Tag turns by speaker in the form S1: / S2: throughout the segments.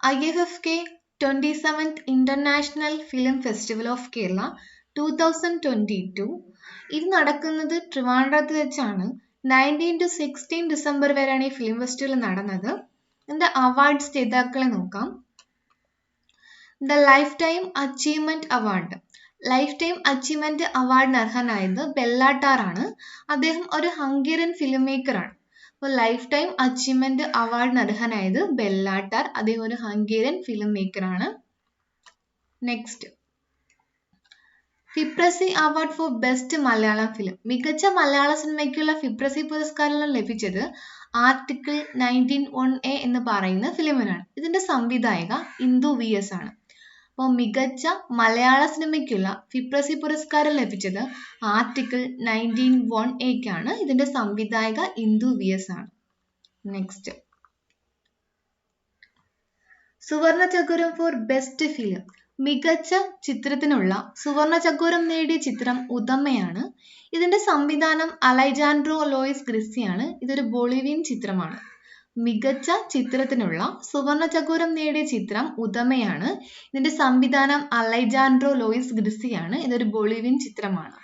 S1: IFFK 27th International Film Festival of Kerala 2022 ഇത് നടക്കുന്നത് ട്രിവാൻഡ്രത്ത് വെച്ചാണ്. 19 to 16 ഡിസംബർ വരെയാണ് ഈ ഫിലിം ഫെസ്റ്റിവൽ നടന്നത്. ഇതിന്റെ അവാർഡ്സ് ജേതാക്കളെ നോക്കാം. The life time achievement award. Life time achievement അവാർഡിന് അർഹനായത് ബെല്ലാട്ടാറാണ്. അദ്ദേഹം ഒരു ഹംഗേറിയൻ ഫിലിം മേക്കറാണ്. അപ്പോൾ ലൈഫ് ടൈം അച്ചീവ്മെന്റ് അവാർഡിന് അർഹനായത് ബെല്ലാട്ടാർ. അദ്ദേഹം ഒരു ഹംഗേറിയൻ ഫിലിം മേക്കറാണ്. Next, FIPRESCI award for best Malayalam film. മികച്ച മലയാള സിനിമയ്ക്കുള്ള ഫിപ്രസി പുരസ്കാരം ലഭിച്ചത് ആർട്ടിക്കിൾ 19(1)A എന്ന് പറയുന്ന ഫിലിമിനാണ്. ഇതിന്റെ സംവിധായക ഇന്ദു VS ആണ്. അപ്പോൾ മികച്ച മലയാള സിനിമയ്ക്കുള്ള ഫിപ്രസി പുരസ്കാരം ലഭിച്ചത് ആർട്ടിക്കിൾ 19(1)A-ക്കാണ്. ഇതിന്റെ സംവിധായക ഇന്ദു VS ആണ്. നെക്സ്റ്റ്, സുവർണ ചകോരം ഫോർ ബെസ്റ്റ് ഫിലിം. മികച്ച ചിത്രത്തിനുള്ള സുവർണ ചകോരം നേടിയ ചിത്രം ഉദമ്മയാണ്. ഇതിന്റെ സംവിധാനം അലൈജാൻഡ്രോ ലോയിസ് ഗ്രിസിയാണ്. ഇതൊരു ബൊളീവിയൻ ചിത്രമാണ്. മികച്ച ചിത്രത്തിനുള്ള സുവർണ ചകോരം നേടിയ ചിത്രം ഉദമ്മയാണ്. ഇതിന്റെ സംവിധാനം അലൈജാൻഡ്രോ ലോയിസ് ഗ്രിസിയാണ്. ഇതൊരു ബൊളീവിയൻ ചിത്രമാണ്.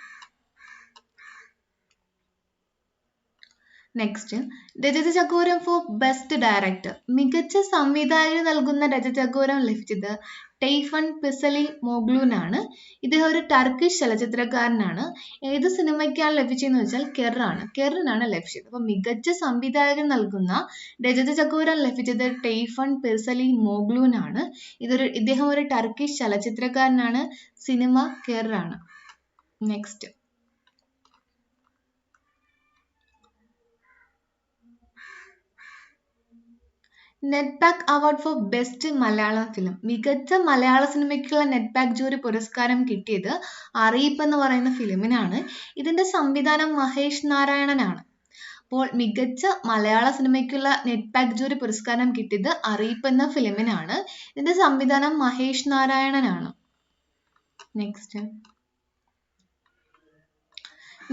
S1: നെക്സ്റ്റ്, രജത ചകോരം ഫോർ ബെസ്റ്റ് ഡയറക്ടർ. മികച്ച സംവിധായകന് നൽകുന്ന രജത ചകോരം ലഭിച്ചത് ടൈഫൺ പിസലി മോഗ്ലൂനാണ്. ഇദ്ദേഹം ഒരു ടർക്കിഷ് ചലച്ചിത്രകാരനാണ്. ഏത് സിനിമയ്ക്കാണ് ലഭിച്ചതെന്ന് വെച്ചാൽ കെറിനാണ് ലഭിച്ചത്. അപ്പൊ മികച്ച സംവിധായകൻ നൽകുന്ന രജത ചകോരം ലഭിച്ചത് ടൈഫൺ പിസലി മോഗ്ലൂനാണ്. ഇദ്ദേഹം ഒരു ടർക്കിഷ് ചലച്ചിത്രകാരനാണ്. സിനിമ കെറാണ്. Next, NETPAC award for best Malayalam film. മികച്ച മലയാള സിനിമയ്ക്കുള്ള നെറ്റ്പാക് ജൂറി പുരസ്കാരം കിട്ടിയത് അറിയിപ്പ് എന്ന് പറയുന്ന ഫിലിമിനാണ്. ഇതിന്റെ സംവിധാനം മഹേഷ് നാരായണനാണ്. അപ്പോൾ മികച്ച മലയാള സിനിമയ്ക്കുള്ള നെറ്റ്പാക് ജൂറി പുരസ്കാരം കിട്ടിയത് അറിയിപ്പ് എന്ന ഫിലിമിനാണ്. ഇതിന്റെ സംവിധാനം മഹേഷ് നാരായണനാണ്. Next,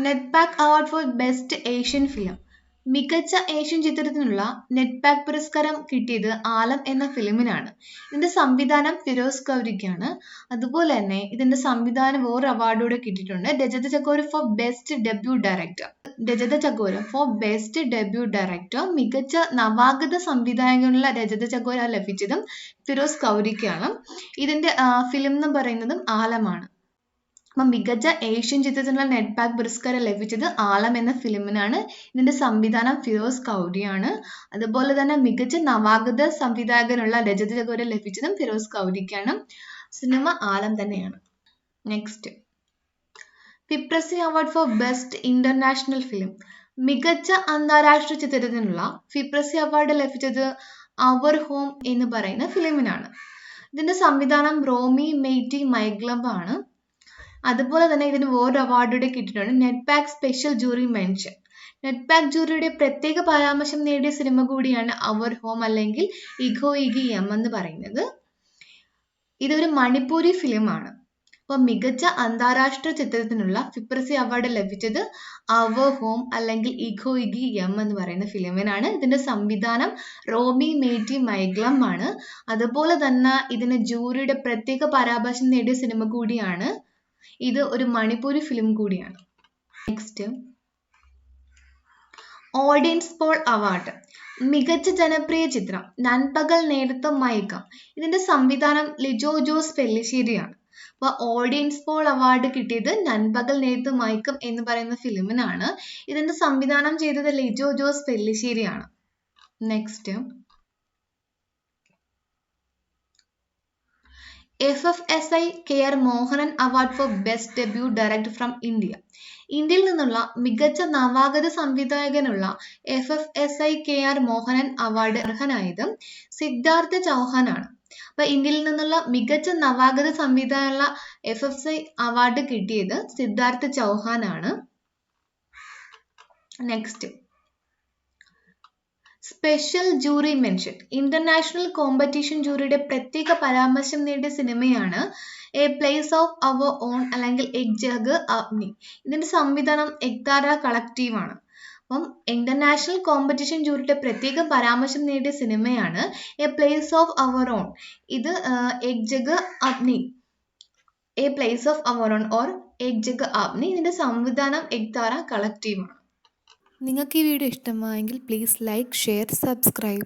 S1: NETPAC award for best Asian film. മികച്ച ഏഷ്യൻ ചിത്രത്തിനുള്ള നെറ്റ്പാക് പുരസ്കാരം കിട്ടിയത് ആലം എന്ന ഫിലിമിനാണ്. ഇതിന്റെ സംവിധാനം ഫിറോസ് കൗരിക്കാണ്. അതുപോലെ തന്നെ ഇതിന്റെ സംവിധാനം വേറെ അവാർഡോടെ കിട്ടിയിട്ടുണ്ട്, രജത ചകോരം ഫോർ ബെസ്റ്റ് ഡെബ്യൂ ഡയറക്ടർ. രജത ചകോരം ഫോർ ബെസ്റ്റ് ഡെബ്യൂ ഡയറക്ടർ. മികച്ച നവാഗത സംവിധായകനുള്ള രജത ചകോരം ലഭിച്ചതും ഫിറോസ് കൗരിക്കാണ്. ഇതിന്റെ ഫിലിം എന്ന് പറയുന്നതും ആലമാണ്. അപ്പം മികച്ച ഏഷ്യൻ ചിത്രത്തിനുള്ള നെറ്റ്പാക് പുരസ്കാരം ലഭിച്ചത് ആലം എന്ന ഫിലിമിനാണ്. ഇതിന്റെ സംവിധാനം ഫിറോസ് കൗരിയാണ്. അതുപോലെ തന്നെ മികച്ച നവാഗത സംവിധായകനുള്ള രജത ചകോരം ലഭിച്ചതും ഫിറോസ് കൗരിക്കാണ്. സിനിമ ആലം തന്നെയാണ്. Next, FIPRESCI award for best international film. മികച്ച അന്താരാഷ്ട്ര ചിത്രത്തിനുള്ള ഫിപ്രസി അവാർഡ് ലഭിച്ചത് അവർ ഹോം എന്ന് പറയുന്ന ഫിലിമിനാണ്. ഇതിന്റെ സംവിധാനം റോമി മെയ്റ്റി മൈഗ്ലം ആണ്. അതുപോലെ തന്നെ ഇതിന് വേറൊരു അവാർഡുകൂടെ കിട്ടിയിട്ടുണ്ട്, NETPAC special jury mention. NETPAC ജൂറിയുടെ പ്രത്യേക പരാമർശം നേടിയ സിനിമ കൂടിയാണ് അവർ ഹോം അല്ലെങ്കിൽ ഇഗോ ഇഗി എം എന്ന് പറയുന്നത്. ഇതൊരു മണിപ്പൂരി ഫിലിമാണ്. അപ്പോൾ മികച്ച അന്താരാഷ്ട്ര ചിത്രത്തിനുള്ള ഫിപ്രസി അവാർഡ് ലഭിച്ചത് അവർ ഹോം അല്ലെങ്കിൽ ഇഗോ ഇഗി എം എന്ന് പറയുന്ന ഫിലിമിനാണ്. ഇതിന്റെ സംവിധാനം റോമി മേറ്റി മൈഗ്ലം ആണ്. അതുപോലെ തന്നെ ഇതിന് ജൂറിയുടെ പ്രത്യേക പരാമർശം നേടിയ സിനിമ കൂടിയാണ്. ഇത് ഒരു മണിപ്പൂരി ഫിലിം കൂടിയാണ്. Next, audience Paul award. മികച്ച ജനപ്രിയ ചിത്രം നൻപകൽ നേരത്തും മയക്കം. ഇതിന്റെ സംവിധാനം ലിജോ ജോസ് പെല്ലിശ്ശേരിയാണ്. അപ്പൊ ഓഡിയൻസ് പോൾ അവാർഡ് കിട്ടിയത് നൻപകൽ നേരത്തും മയക്കം എന്ന് പറയുന്ന ഫിലിമിനാണ്. ഇതിന്റെ സംവിധാനം ചെയ്തത് ലിജോ ജോസ് പെല്ലിശ്ശേരിയാണ്. Next, FFSI KR Mohanan award for best debut director from India. ഇന്ത്യയിൽ നിന്നുള്ള മികച്ച നവാഗത സംവിധായകനുള്ള FFSI KR മോഹനൻ അവാർഡ് അർഹനായത് സിദ്ധാർത്ഥ ചൗഹാനാണ്. അപ്പൊ ഇന്ത്യയിൽ നിന്നുള്ള മികച്ച നവാഗത സംവിധായകനുള്ള FFSI അവാർഡ് കിട്ടിയത് സിദ്ധാർത്ഥ ചൗഹാനാണ്. Next, special jury mention. International competition ജൂറിയുടെ പ്രത്യേക പരാമർശം നേടിയ സിനിമയാണ് a place of our own അല്ലെങ്കിൽ എക് ജഗ് അഗ്നി. ഇതിന്റെ സംവിധാനം എക്താര കളക്റ്റീവ് ആണ്. അപ്പം ഇന്റർനാഷണൽ കോമ്പറ്റീഷൻ ജൂറിയുടെ പ്രത്യേക പരാമർശം നേടിയ സിനിമയാണ് a place of our own. ഇത് Ek Jagah Apni, a place of our own or Ek Jagah Apni. ഇതിന്റെ സംവിധാനം എക്താര കളക്റ്റീവാണ്.
S2: നിങ്ങൾക്ക് ഈ വീഡിയോ ഇഷ്ടമായെങ്കിൽ പ്ലീസ് ലൈക്ക്, ഷെയർ, സബ്സ്ക്രൈബ്.